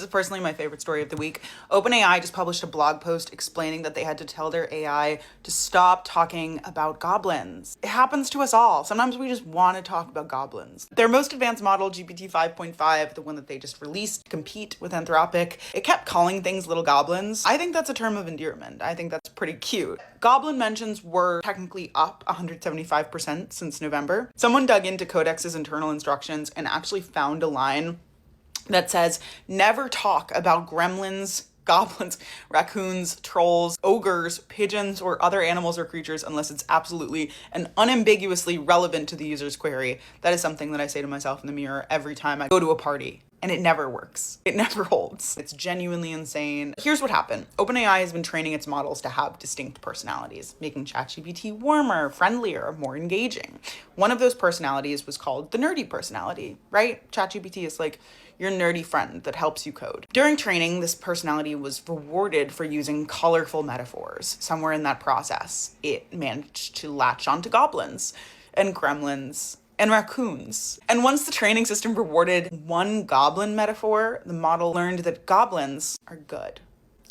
This is personally my favorite story of the week. OpenAI just published a blog post explaining that they had to tell their AI to stop talking about goblins. It happens to us all. Sometimes we just want to talk about goblins. Their most advanced model, GPT 5.5, the one that they just released to compete with Anthropic, it kept calling things little goblins. I think that's a term of endearment. I think that's pretty cute. Goblin mentions were technically up 175% since November. Someone dug into Codex's internal instructions and actually found a line that says, never talk about gremlins, goblins, raccoons, trolls, ogres, pigeons, or other animals or creatures unless it's absolutely and unambiguously relevant to the user's query. That is something that I say to myself in the mirror every time I go to a party. And it never works. It never holds. It's genuinely insane. Here's what happened. OpenAI has been training its models to have distinct personalities, making ChatGPT warmer, friendlier, more engaging. One of those personalities was called the nerdy personality, right? ChatGPT is like your nerdy friend that helps you code. During training, this personality was rewarded for using colorful metaphors. Somewhere in that process, it managed to latch onto goblins and gremlins and raccoons. And once the training system rewarded one goblin metaphor, the model learned that goblins are good.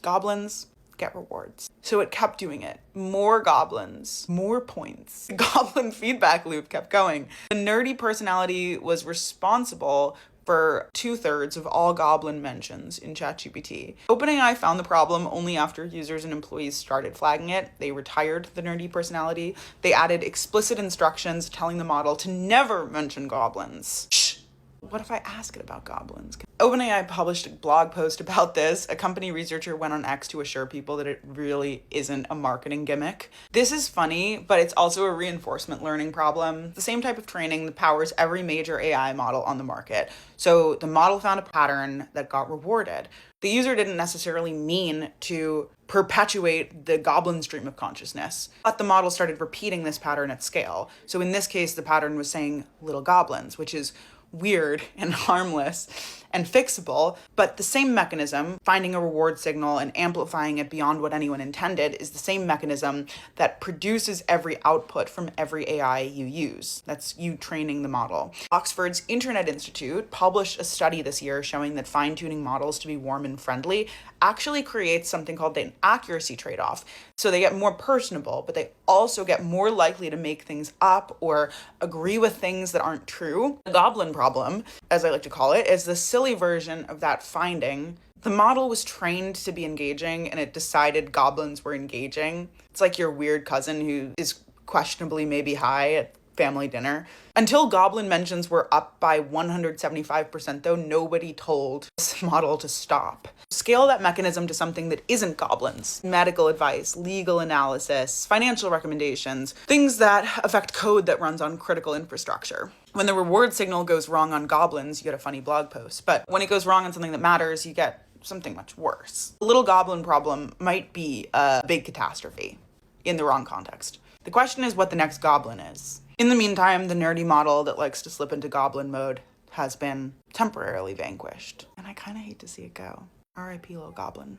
Goblins get rewards. So it kept doing it. More goblins, more points. The goblin feedback loop kept going. The nerdy personality was responsible for 2/3 of all goblin mentions in ChatGPT. OpenAI found the problem only after users and employees started flagging it. They retired the nerdy personality. They added explicit instructions telling the model to never mention goblins. Shh. What if I ask it about goblins? OpenAI published a blog post about this. A company researcher went on X to assure people that it really isn't a marketing gimmick. This is funny, but it's also a reinforcement learning problem. The same type of training that powers every major AI model on the market. So the model found a pattern that got rewarded. The user didn't necessarily mean to perpetuate the goblin stream of consciousness, but the model started repeating this pattern at scale. So in this case, the pattern was saying little goblins, which is weird and harmless and fixable, but the same mechanism, finding a reward signal and amplifying it beyond what anyone intended, is the same mechanism that produces every output from every AI you use. That's you training the model. Oxford's Internet Institute published a study this year showing that fine-tuning models to be warm and friendly actually creates something called an accuracy trade-off. So they get more personable, but they also get more likely to make things up or agree with things that aren't true. The goblin problem, as I like to call it, is the silly version of that finding. The model was trained to be engaging and it decided goblins were engaging. It's like your weird cousin who is questionably maybe high at family dinner. Until goblin mentions were up by 175% though, nobody told this model to stop. Scale that mechanism to something that isn't goblins. Medical advice, legal analysis, financial recommendations, things that affect code that runs on critical infrastructure. When the reward signal goes wrong on goblins, you get a funny blog post. But when it goes wrong on something that matters, you get something much worse. The little goblin problem might be a big catastrophe in the wrong context. The question is what the next goblin is. In the meantime, the nerdy model that likes to slip into goblin mode has been temporarily vanquished. And I kind of hate to see it go. R.I.P. little goblin.